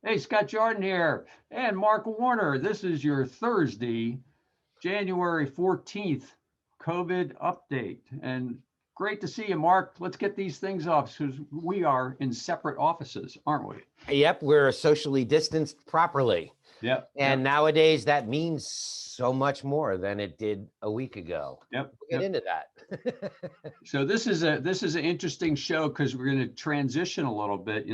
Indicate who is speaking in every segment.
Speaker 1: Hey, Scott Jordan here, and Mark Warner. This is your Thursday, January 14th COVID update. And great to see you, Mark. Let's get these things off because we are in separate offices, aren't we?
Speaker 2: Yep, we're socially distanced properly.
Speaker 1: Yep,
Speaker 2: And
Speaker 1: yep,
Speaker 2: nowadays that means so much more than it did a week ago.
Speaker 1: yep,
Speaker 2: We'll get
Speaker 1: yep.
Speaker 2: into that.
Speaker 1: So this is an interesting show because we're going to transition a little bit.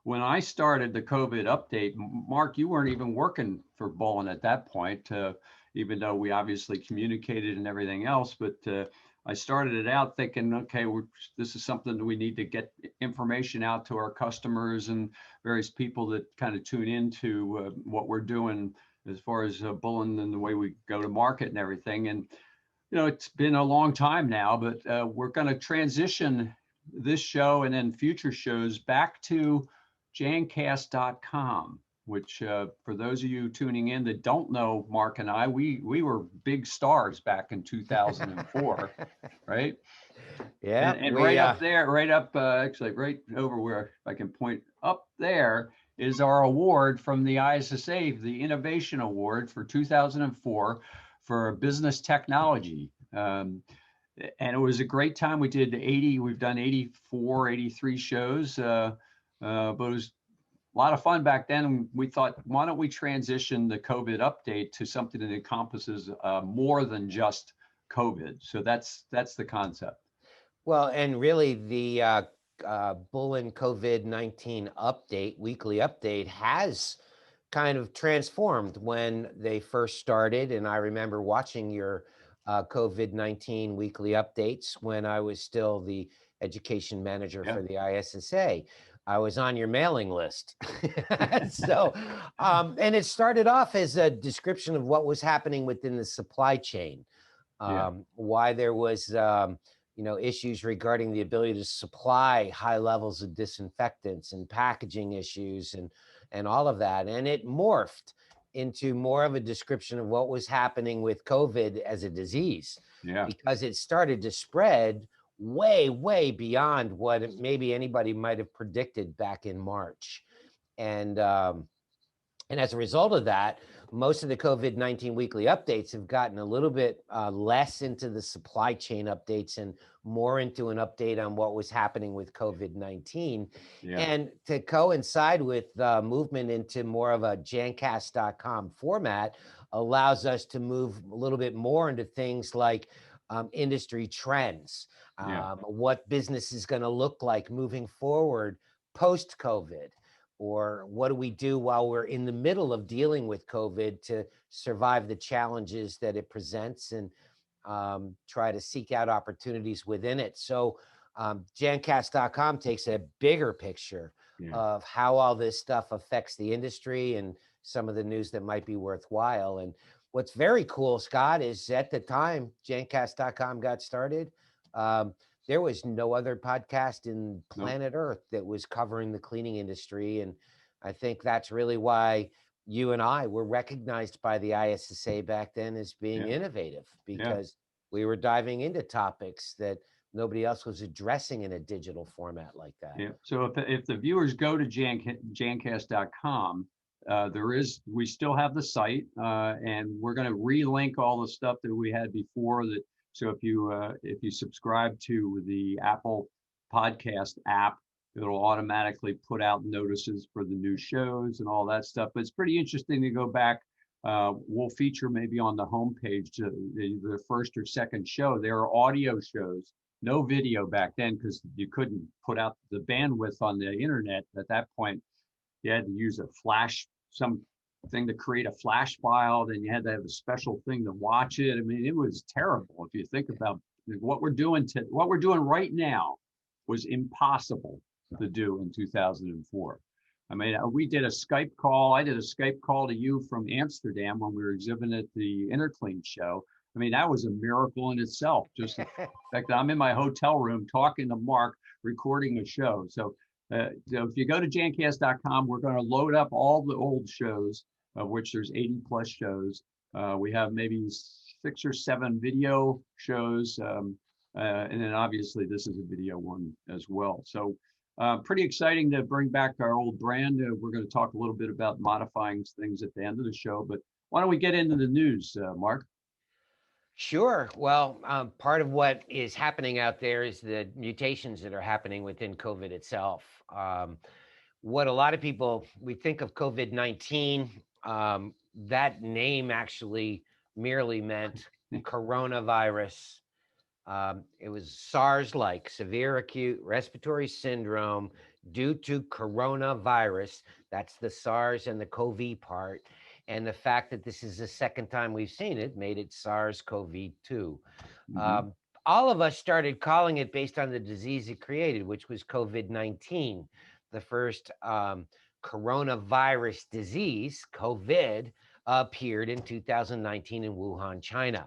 Speaker 1: When I started the COVID update, Mark, you weren't even working for Bolin at that point, even though we obviously communicated and everything else. But I started it out thinking, okay, this is something that we need to get information out to our customers and various people that kind of tune into what we're doing as far as Bolin and the way we go to market and everything. And it's been a long time now, but we're going to transition this show and then future shows back to Jancast.com, which for those of you tuning in that don't know Mark and I, we were big stars back in 2004, right?
Speaker 2: Yeah,
Speaker 1: And
Speaker 2: we
Speaker 1: right up there, right up, actually right over where if I can point up there is our award from the ISSA, the Innovation Award for 2004 for business technology. And it was a great time. We've done 84, 83 shows, but it was a lot of fun back then. We thought, why don't we transition the COVID update to something that encompasses more than just COVID? So that's the concept.
Speaker 2: well, and really the Bullen COVID-19 update, weekly update, has kind of transformed when they first started. And I remember watching your COVID-19 weekly updates when I was still the education manager
Speaker 1: Yeah.
Speaker 2: for the ISSA. I was on your mailing list. So, and it started off as a description of what was happening within the supply chain,
Speaker 1: Yeah.
Speaker 2: why there was, issues regarding the ability to supply high levels of disinfectants and packaging issues and all of that. And it morphed into more of a description of what was happening with COVID as a disease,
Speaker 1: Yeah.
Speaker 2: because it started to spread way, way beyond what maybe anybody might have predicted back in March. And as a result of that, most of the COVID-19 weekly updates have gotten a little bit less into the supply chain updates and more into an update on what was happening with COVID-19.
Speaker 1: Yeah.
Speaker 2: And to coincide with the movement into more of a Jancast.com format allows us to move a little bit more into things like industry trends,
Speaker 1: Yeah.
Speaker 2: what business is going to look like moving forward post-COVID, or what do we do while we're in the middle of dealing with COVID to survive the challenges that it presents, and try to seek out opportunities within it. So Jancast.com takes a bigger picture
Speaker 1: Yeah.
Speaker 2: of how all this stuff affects the industry and some of the news that might be worthwhile. And what's very cool, Scott, is at the time Jancast.com got started, there was no other podcast in
Speaker 1: Nope.
Speaker 2: planet Earth that was covering the cleaning industry. And I think that's really why you and I were recognized by the ISSA back then as being
Speaker 1: Yeah.
Speaker 2: innovative,
Speaker 1: Yeah.
Speaker 2: because we were diving into topics that nobody else was addressing in a digital format like that.
Speaker 1: Yeah. So if the viewers go to Jancast.com, we still have the site, and we're going to relink all the stuff that we had before that. So if you subscribe to the Apple Podcast app, it'll automatically put out notices for the new shows and all that stuff. But it's pretty interesting to go back. We'll feature maybe on the homepage the first or second show. There are audio shows, no video back then because you couldn't put out the bandwidth on the internet at that point. You had to use some thing to create a flash file. Then you had to have a special thing to watch it. I mean, it was terrible if you think about what we're doing right now was impossible to do in 2004. I mean, we did a Skype call. I did a Skype call to you from Amsterdam when we were exhibiting at the Interclean show. I mean, that was a miracle in itself. Just the fact that I'm in my hotel room talking to Mark, recording a show. So if you go to Jancast.com, we're going to load up all the old shows, of which there's 80 plus shows. We have maybe 6 or 7 video shows. And then obviously this is a video one as well. So Pretty exciting to bring back our old brand. We're going to talk a little bit about modifying things at the end of the show, but why don't we get into the news, Mark?
Speaker 2: Sure. Well, part of what is happening out there is the mutations that are happening within COVID itself. What a lot of people, we think of COVID-19, that name actually merely meant coronavirus. It was SARS-like, severe acute respiratory syndrome due to coronavirus. That's the SARS and the CoV part. And the fact that this is the second time we've seen it made it SARS-CoV-2.
Speaker 1: Hmm.
Speaker 2: Um, all of us started calling it based on the disease it created, which was COVID-19. The first coronavirus disease, COVID, appeared in 2019 in Wuhan, China.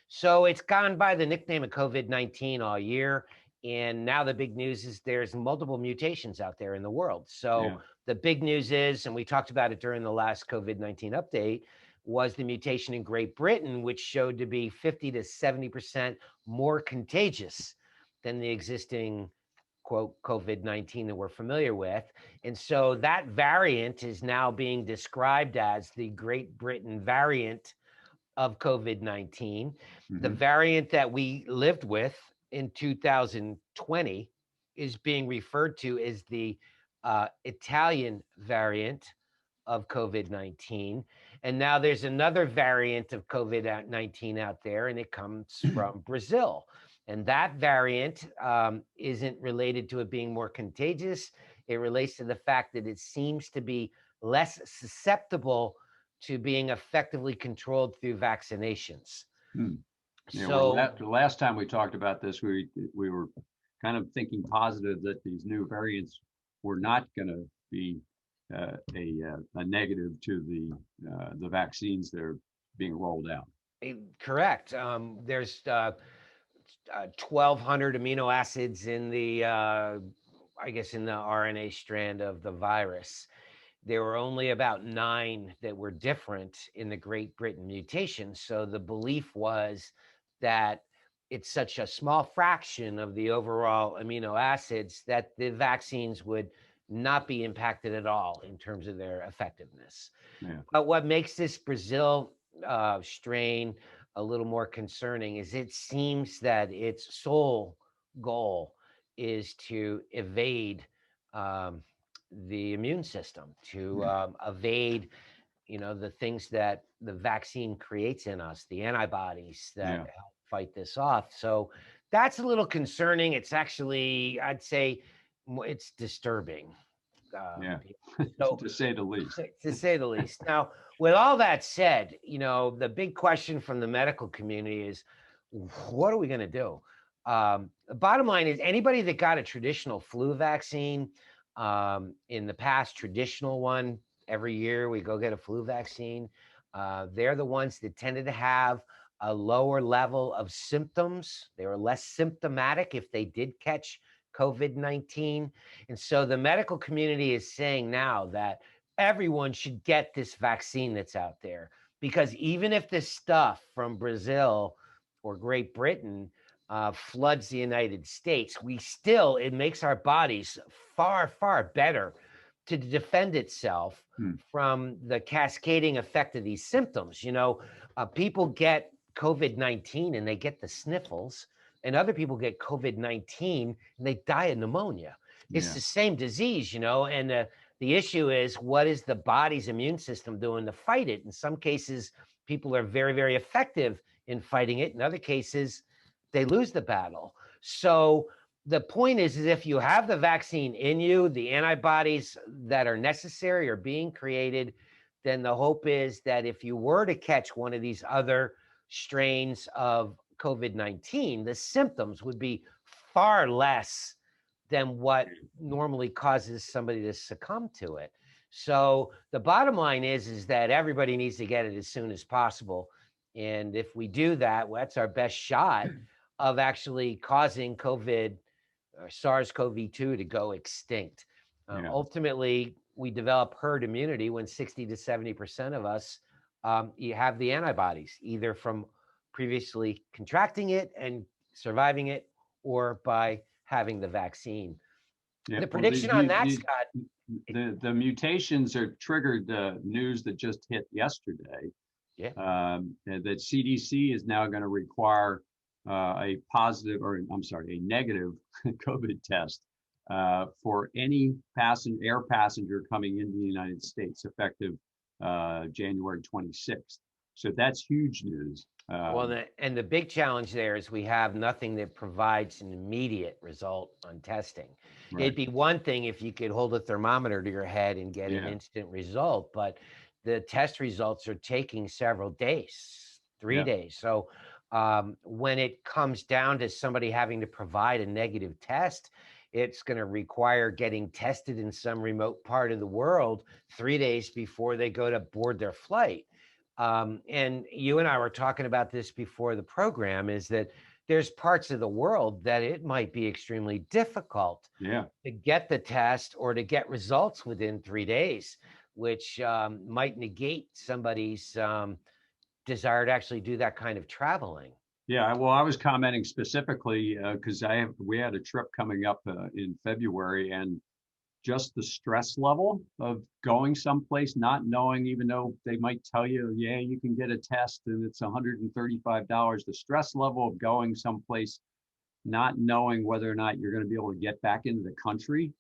Speaker 2: So it's gone by the nickname of COVID-19 all year. And now the big news is there's multiple mutations out there in the world. So
Speaker 1: Yeah.
Speaker 2: the big news is, and we talked about it during the last COVID-19 update, was the mutation in Great Britain, which showed to be 50 to 70% more contagious than the existing quote COVID-19 that we're familiar with. And so that variant is now being described as the Great Britain variant of COVID-19. The
Speaker 1: Hmm.
Speaker 2: variant that we lived with in 2020 is being referred to as the Italian variant of COVID-19. And now there's another variant of COVID-19 out there, and it comes from Brazil. And that variant isn't related to it being more contagious. It relates to the fact that it seems to be less susceptible to being effectively controlled through vaccinations.
Speaker 1: Hmm. Yeah,
Speaker 2: So,
Speaker 1: the last time we talked about this, we were kind of thinking positive that these new variants were not going to be a negative to the vaccines that are being rolled out.
Speaker 2: correct. There's 1,200 amino acids in the, I guess, in the RNA strand of the virus. There were only about 9 that were different in the Great Britain mutation. So the belief was that it's such a small fraction of the overall amino acids that the vaccines would not be impacted at all in terms of their effectiveness.
Speaker 1: Yeah.
Speaker 2: But what makes this Brazil strain a little more concerning is it seems that its sole goal is to evade um, the immune system, to evade, the things that the vaccine creates in us, the antibodies that
Speaker 1: Yeah.
Speaker 2: help fight this off. So that's a little concerning. It's actually, I'd say, it's disturbing.
Speaker 1: Yeah.
Speaker 2: So
Speaker 1: To say the least.
Speaker 2: to say the least. Now, with all that said, the big question from the medical community is, what are we going to do? The bottom line is anybody that got a traditional flu vaccine in the past, traditional one, every year we go get a flu vaccine. They're the ones that tended to have a lower level of symptoms. They were less symptomatic if they did catch COVID-19. And so the medical community is saying now that everyone should get this vaccine that's out there, because even if this stuff from Brazil or Great Britain floods the United States, it makes our bodies far, far better to defend itself
Speaker 1: Hmm.
Speaker 2: from the cascading effect of these symptoms. People get COVID-19 and they get the sniffles, and other people get COVID-19 and they die of pneumonia. It's
Speaker 1: Yeah.
Speaker 2: the same disease, and the issue is, what is the body's immune system doing to fight it? In some cases, people are very, very effective in fighting it. In other cases, they lose the battle. So the point is if you have the vaccine in you, the antibodies that are necessary are being created, then the hope is that if you were to catch one of these other strains of COVID-19, the symptoms would be far less than what normally causes somebody to succumb to it. So the bottom line is that everybody needs to get it as soon as possible. And if we do that, well, that's our best shot of actually causing COVID or SARS-CoV-2 to go extinct.
Speaker 1: Yeah.
Speaker 2: Ultimately, we develop herd immunity when 60 to 70% of us you have the antibodies, either from previously contracting it and surviving it, or by having the vaccine.
Speaker 1: Yeah,
Speaker 2: The
Speaker 1: well,
Speaker 2: prediction on that, Scott.
Speaker 1: the mutations are triggered news that just hit yesterday.
Speaker 2: Yeah.
Speaker 1: That CDC is now going to require a positive, or I'm sorry, a negative COVID test for any air passenger coming into the United States effective January 26th. So that's huge news.
Speaker 2: Well, and the big challenge there is we have nothing that provides an immediate result on testing.
Speaker 1: Right.
Speaker 2: It'd be one thing if you could hold a thermometer to your head and get an instant result, but the test results are taking several days, 3 days. So when it comes down to somebody having to provide a negative test, it's going to require getting tested in some remote part of the world 3 days before they go to board their flight. And you and I were talking about this before the program, is that there's parts of the world that it might be extremely difficult to get the test or to get results within 3 days, which might negate somebody's desire to actually do that kind of traveling.
Speaker 1: Yeah, well, I was commenting specifically because we had a trip coming up in February, and just the stress level of going someplace, not knowing, even though they might tell you, yeah, you can get a test and it's $135. The stress level of going someplace, not knowing whether or not you're going to be able to get back into the country,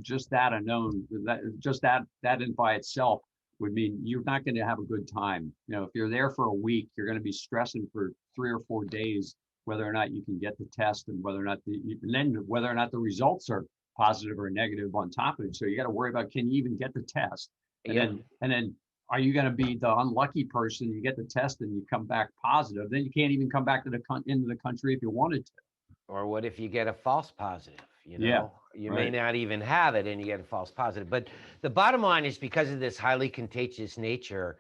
Speaker 1: just that unknown, that in by itself would mean you're not going to have a good time. You know, if you're there for a week, you're going to be stressing for 3 or 4 days whether or not you can get the test, and whether or not whether or not the results are positive or negative on top of it. So you got to worry about, can you even get the test? And then are you going to be the unlucky person? You get the test and you come back positive, then you can't even come back to into the country if you wanted to.
Speaker 2: Or what if you get a false positive? You know, you may not even have it and you get a false positive. But the bottom line is, because of this highly contagious nature,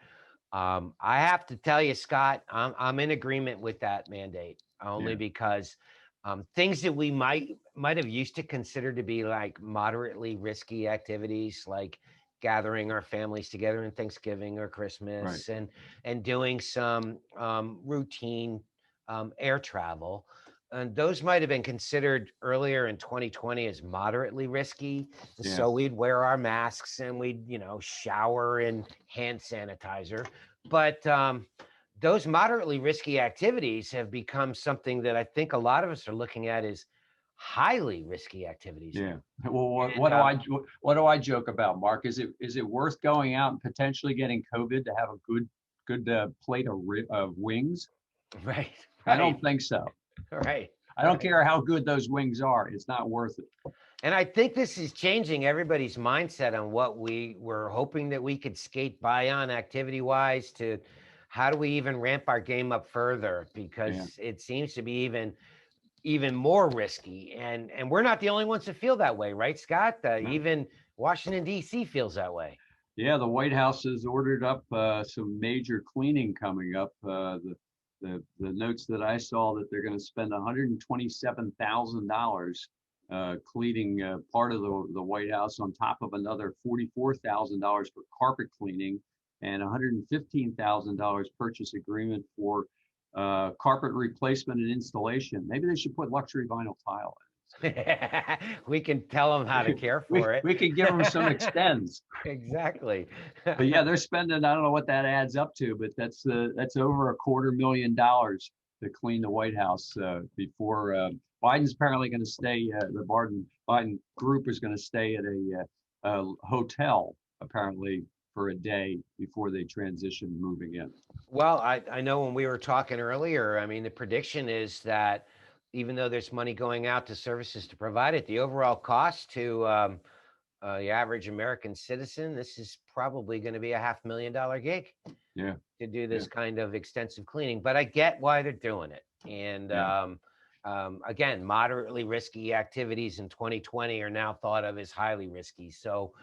Speaker 2: I have to tell you, Scott, I'm in agreement with that mandate, only because things that we might have used to consider to be like moderately risky activities, like gathering our families together in Thanksgiving or Christmas, and doing some routine air travel. And those might have been considered earlier in 2020 as moderately risky. So we'd wear our masks and we'd, shower in hand sanitizer. But those moderately risky activities have become something that I think a lot of us are looking at as highly risky activities.
Speaker 1: Yeah. Well, what do I joke about, Mark? Is it worth going out and potentially getting COVID to have a good plate of wings?
Speaker 2: Right.
Speaker 1: I don't think so.
Speaker 2: Right.
Speaker 1: I don't care how good those wings are. It's not worth it.
Speaker 2: And I think this is changing everybody's mindset on what we were hoping that we could skate by on activity-wise, to how do we even ramp our game up further, because it seems to be even more risky. And we're not the only ones that feel that way, right, Scott? Even Washington, D.C. feels that way.
Speaker 1: Yeah, the White House has ordered up some major cleaning coming up. The notes that I saw, that they're going to spend $127,000 cleaning part of the White House, on top of another $44,000 for carpet cleaning, and $115,000 purchase agreement for carpet replacement and installation. Maybe they should put luxury vinyl tile in.
Speaker 2: We can tell them how to care for it.
Speaker 1: We can give them some extends.
Speaker 2: Exactly.
Speaker 1: But yeah, they're spending, I don't know what that adds up to, but that's over $250,000 to clean the White House before Biden's apparently going to stay. The Biden group is going to stay at a hotel apparently for a day before they transition moving in.
Speaker 2: Well, I know when we were talking earlier, I mean, the prediction is that even though there's money going out to services to provide it, the overall cost to the average American citizen, this is probably going to be a $500,000 gig to do this kind of extensive cleaning. But I get why they're doing it. And again, moderately risky activities in 2020 are now thought of as highly risky. So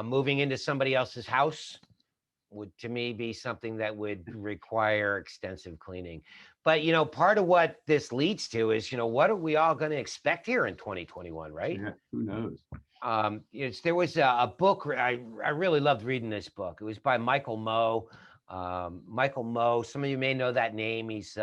Speaker 2: moving into somebody else's house would, to me, be something that would require extensive cleaning. But, part of what this leads to is, what are we all going to expect here in 2021, right?
Speaker 1: Yeah, who knows?
Speaker 2: There was a book, I really loved reading this book. It was by Michael Moe. Michael Moe, some of you may know that name. He's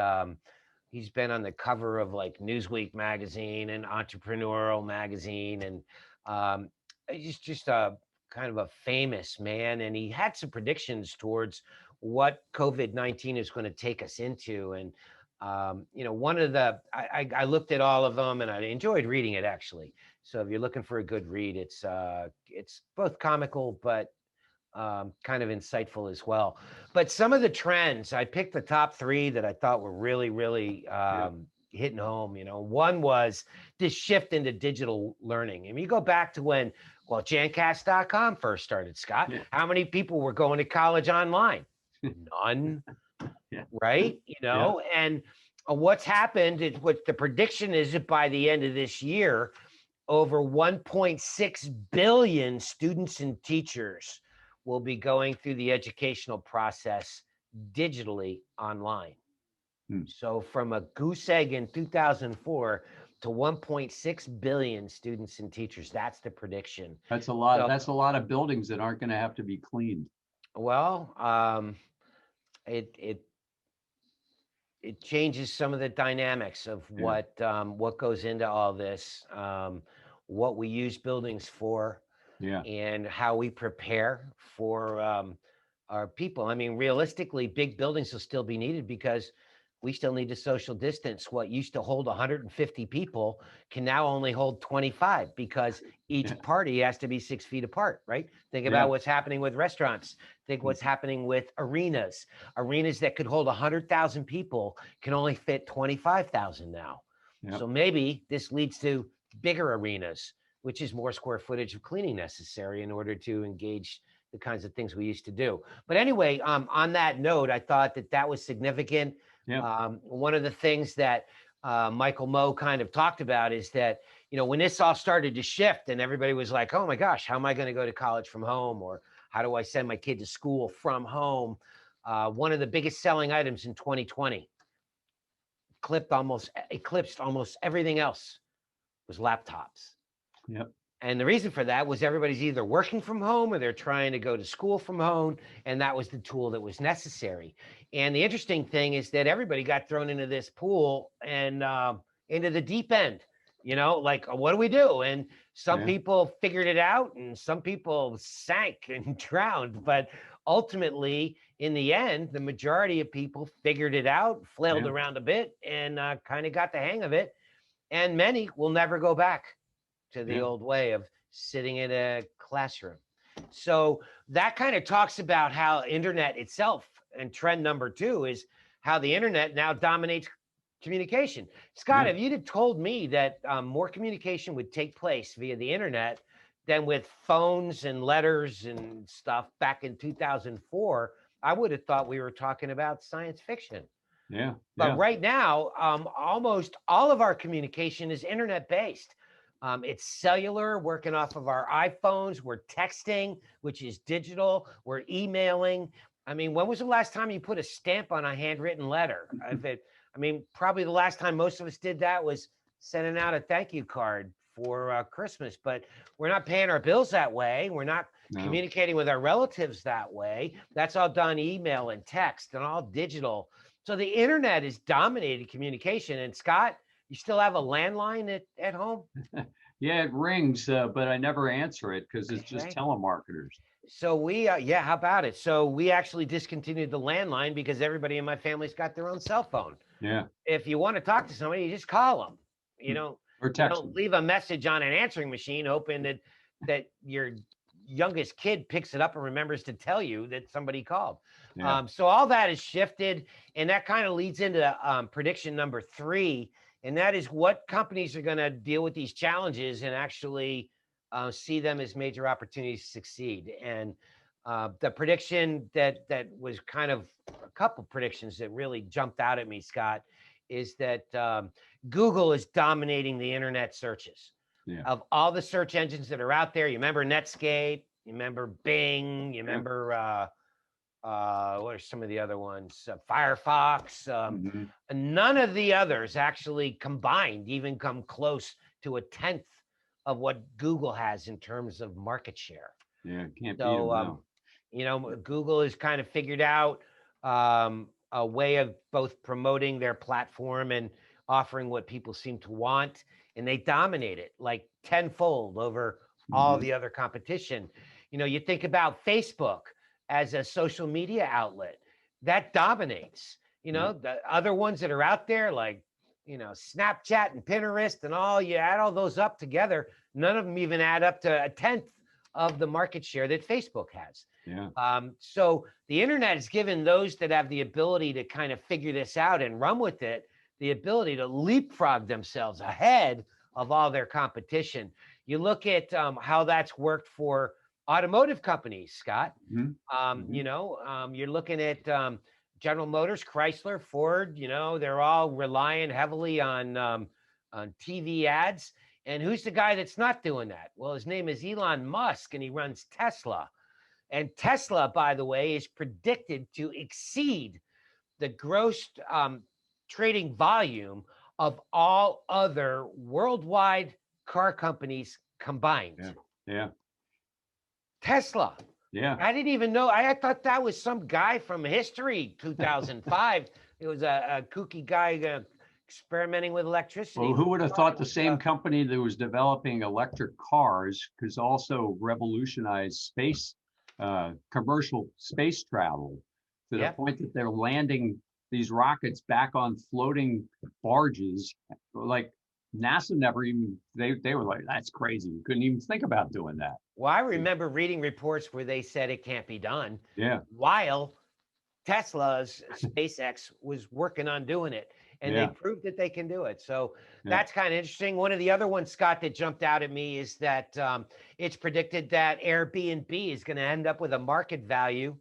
Speaker 2: He's been on the cover of like Newsweek magazine and Entrepreneurial magazine, and he's just a kind of a famous man. And he had some predictions towards what COVID-19 is going to take us into. And one of the I looked at all of them, and I enjoyed reading it actually. So if you're looking for a good read, it's both comical but kind of insightful as well. But some of the trends, I picked the top three that I thought were really, really hitting home. One was this shift into digital learning. And you go back to when, well, Jancast.com first started, Scott.
Speaker 1: Yeah.
Speaker 2: How many people were going to college online? None,
Speaker 1: Yeah.
Speaker 2: right? And what's happened is what the prediction is that by the end of this year, over 1.6 billion students and teachers will be going through the educational process digitally online. So from a goose egg in 2004 to 1.6 billion students and teachers, that's the prediction.
Speaker 1: That's a lot. So, that's a lot of buildings that aren't going to have to be cleaned.
Speaker 2: Well, it changes some of the dynamics of what goes into all this, what we use buildings for, and how we prepare for our people. I mean, realistically, big buildings will still be needed because we still need to social distance. What used to hold 150 people can now only hold 25 because each party has to be 6 feet apart, right? Think about what's happening with restaurants. Think what's happening with arenas. Arenas that could hold 100,000 people can only fit 25,000 now. So maybe this leads to bigger arenas, which is more square footage of cleaning necessary in order to engage the kinds of things we used to do. But anyway, on that note, I thought that was significant. One of the things that Michael Moe kind of talked about is that, when this all started to shift and everybody was like, oh my gosh, how am I going to go to college from home? Or how do I send my kid to school from home? One of the biggest selling items in 2020, eclipsed almost everything else, was laptops. And the reason for that was everybody's either working from home or they're trying to go to school from home. And that was the tool that was necessary. And the interesting thing is that everybody got thrown into this pool and into the deep end, like, what do we do? And some people figured it out and some people sank and drowned. But ultimately, in the end, the majority of people figured it out, flailed around a bit, and kind of got the hang of it. And many will never go back to the old way of sitting in a classroom. So that kind of talks about how internet itself, and trend number two is how the internet now dominates communication. Scott, if you'd have told me that more communication would take place via the internet than with phones and letters and stuff back in 2004, I would have thought we were talking about science fiction. But right now, almost all of our communication is internet based. It's cellular, working off of our iPhones. We're texting, which is digital. We're emailing. I mean, when was the last time you put a stamp on a handwritten letter? Probably the last time most of us did that was sending out a thank you card for Christmas. But we're not paying our bills that way. We're not communicating with our relatives that way. That's all done email and text and all digital. So the internet has dominated communication. And Scott, you still have a landline at home?
Speaker 1: It rings, but I never answer it because it's just telemarketers.
Speaker 2: So we, how about it? So we actually discontinued the landline because everybody in my family's got their own cell phone. If you want to talk to somebody, you just call them,
Speaker 1: or text
Speaker 2: don't leave a message on an answering machine hoping that your youngest kid picks it up and remembers to tell you that somebody called. So all that has shifted, and that kind of leads into prediction number three. And that is what companies are going to deal with these challenges and actually see them as major opportunities to succeed. And the prediction that was kind of a couple predictions that really jumped out at me, Scott, is that Google is dominating the internet searches. Of all the search engines that are out there. You remember Netscape, you remember Bing, you remember what are some of the other ones? Firefox. None of the others actually combined even come close to a tenth of what Google has in terms of market share.
Speaker 1: Can't beat them now.
Speaker 2: Google has kind of figured out a way of both promoting their platform and offering what people seem to want. And they dominate it like tenfold over all
Speaker 1: Mhm.
Speaker 2: the other competition. You think about Facebook as a social media outlet that dominates.
Speaker 1: Yeah.
Speaker 2: The other ones that are out there, like, Snapchat and Pinterest and all, you add all those up together, none of them even add up to a tenth of the market share that Facebook has.
Speaker 1: Yeah.
Speaker 2: So the internet has given those that have the ability to kind of figure this out and run with it the ability to leapfrog themselves ahead of all their competition. You look at how that's worked for automotive companies, Scott.
Speaker 1: Mhm. Mhm.
Speaker 2: You're looking at General Motors, Chrysler, Ford. They're all relying heavily on TV ads. And who's the guy that's not doing that? Well, his name is Elon Musk, and he runs Tesla. And Tesla, by the way, is predicted to exceed the gross trading volume of all other worldwide car companies combined.
Speaker 1: Yeah. Yeah.
Speaker 2: Tesla.
Speaker 1: Yeah.
Speaker 2: I didn't even know. I thought that was some guy from history, 2005. It was a kooky guy experimenting with electricity.
Speaker 1: Well, who would have
Speaker 2: Thought
Speaker 1: thought
Speaker 2: it
Speaker 1: the
Speaker 2: was,
Speaker 1: same company that was developing electric cars could also revolutionize commercial space travel to the
Speaker 2: yeah.
Speaker 1: point that they're landing these rockets back on floating barges? Like NASA never even, they were like, that's crazy. We couldn't even think about doing that.
Speaker 2: Well, I remember reading reports where they said it can't be done,
Speaker 1: Yeah.
Speaker 2: while Tesla's SpaceX was working on doing it, and they
Speaker 1: Yeah.
Speaker 2: proved that they can do it. So
Speaker 1: Yeah.
Speaker 2: that's kind of interesting. One of the other ones, Scott, that jumped out at me is that it's predicted that Airbnb is going to end up with a market value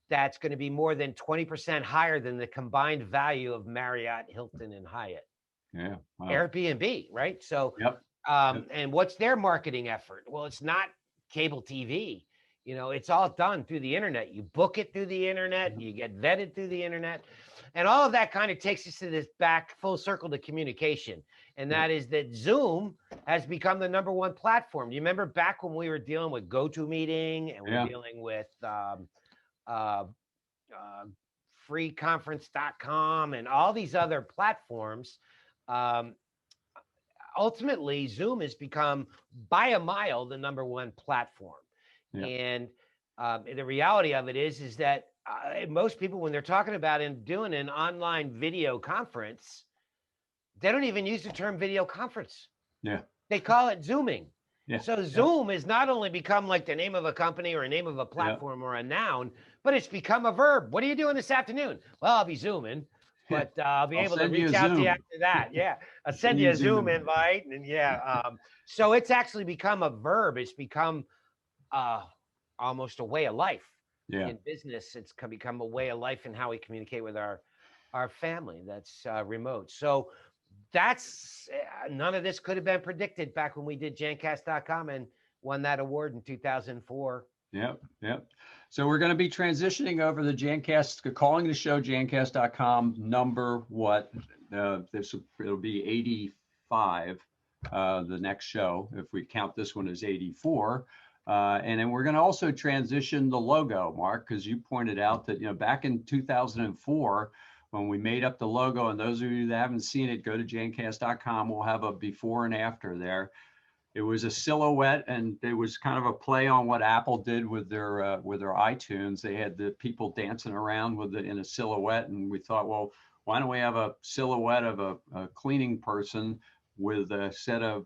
Speaker 2: that's going to be more than 20% higher than the combined value of Marriott, Hilton, and Hyatt.
Speaker 1: Yeah. Wow.
Speaker 2: Airbnb, right? So,
Speaker 1: Yep. Yep.
Speaker 2: and what's their marketing effort? Well, it's not cable TV. It's all done through the internet. You book it through the internet, you get vetted through the internet. And all of that kind of takes us to this back full circle to communication. And
Speaker 1: Yep.
Speaker 2: that is that Zoom has become the number one platform. You remember back when we were dealing with GoToMeeting and we're
Speaker 1: Yeah.
Speaker 2: dealing with uh, uh, freeconference.com and all these other platforms. Um, Ultimately, Zoom has become by a mile the number one platform.
Speaker 1: Yeah.
Speaker 2: And the reality of it is that most people, when they're talking about and doing an online video conference, they don't even use the term video conference.
Speaker 1: Yeah.
Speaker 2: They call it Zooming.
Speaker 1: Yeah.
Speaker 2: So
Speaker 1: Yeah.
Speaker 2: Zoom has not only become like the name of a company or a name of a
Speaker 1: Yeah.
Speaker 2: platform or a noun, but it's become a verb. What are you doing this afternoon? Well, I'll be Zooming,
Speaker 1: Yeah.
Speaker 2: but I'll be
Speaker 1: I'll
Speaker 2: able to
Speaker 1: send you a
Speaker 2: reach out to you
Speaker 1: Zoom.
Speaker 2: after that. Yeah, I'll
Speaker 1: Send
Speaker 2: send
Speaker 1: you
Speaker 2: you
Speaker 1: a
Speaker 2: a Zoom
Speaker 1: Zoom.
Speaker 2: invite, and yeah. So it's actually become a verb. It's become uh, almost a way of life
Speaker 1: Yeah.
Speaker 2: in business. It's become a way of life in how we communicate with our family that's remote. So that's none of this could have been predicted back when we did Jancast.com and won that award in 2004.
Speaker 1: Yep, yep. So we're going to be transitioning over the Jancast, calling the show Jancast.com number what? It'll be 85, the next show, if we count this one as 84. And then we're going to also transition the logo, Mark, because you pointed out that, back in 2004, when we made up the logo, and those of you that haven't seen it, go to Jancast.com. We'll have a before and after there. It was a silhouette, and it was kind of a play on what Apple did with their iTunes. They had the people dancing around with it in a silhouette, and we thought, well, why don't we have a silhouette of a cleaning person with a set of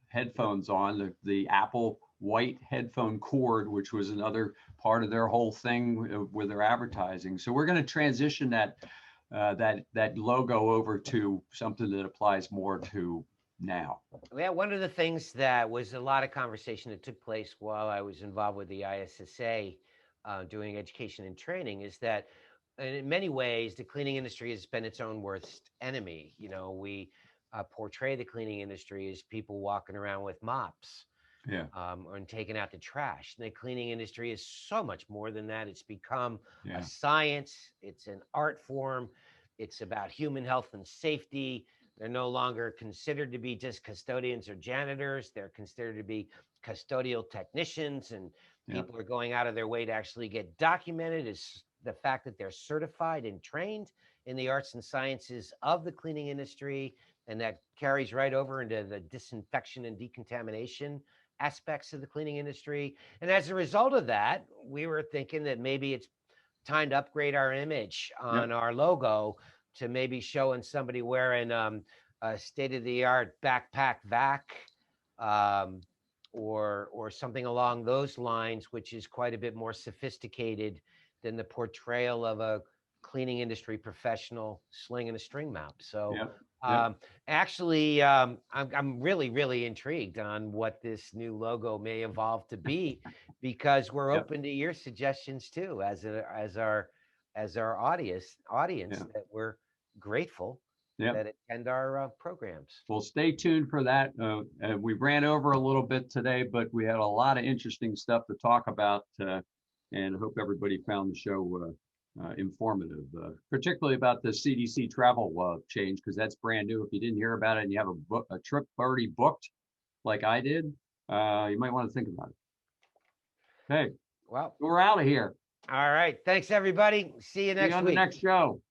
Speaker 1: headphones on, the Apple white headphone cord, which was another part of their whole thing with their advertising. So we're going to transition that logo over to something that applies more to now.
Speaker 2: Yeah, one of the things that was a lot of conversation that took place while I was involved with the ISSA doing education and training is that in many ways, the cleaning industry has been its own worst enemy. We portray the cleaning industry as people walking around with mops
Speaker 1: Yeah.
Speaker 2: and taking out the trash. And the cleaning industry is so much more than that. It's become a
Speaker 1: Yeah.
Speaker 2: science, it's an art form, it's about human health and safety. They're no longer considered to be just custodians or janitors. They're considered to be custodial technicians, and
Speaker 1: Yeah.
Speaker 2: people are going out of their way to actually get documented as the fact that they're certified and trained in the arts and sciences of the cleaning industry, and that carries right over into the disinfection and decontamination aspects of the cleaning industry. And as a result of that, we were thinking that maybe it's time to upgrade our image on
Speaker 1: Yep.
Speaker 2: our logo to maybe showing somebody wearing a state-of-the-art backpack vac, or something along those lines, which is quite a bit more sophisticated than the portrayal of a cleaning industry professional slinging a string map. So
Speaker 1: Yep. Yep.
Speaker 2: um, actually, I'm really, really intrigued on what this new logo may evolve to be, because we're
Speaker 1: Yep.
Speaker 2: open to your suggestions too, as our audience
Speaker 1: Yeah.
Speaker 2: that we're grateful
Speaker 1: Yep.
Speaker 2: that attend our programs.
Speaker 1: Well, stay tuned for that. We ran over a little bit today, but we had a lot of interesting stuff to talk about, and hope everybody found the show informative, particularly about the CDC travel change, because that's brand new. If you didn't hear about it and you have a trip already booked, like I did, you might want to think about it. Okay,
Speaker 2: Well,
Speaker 1: we're out of here.
Speaker 2: all right. Thanks, everybody. See you
Speaker 1: See you
Speaker 2: next
Speaker 1: on the
Speaker 2: week.
Speaker 1: next show.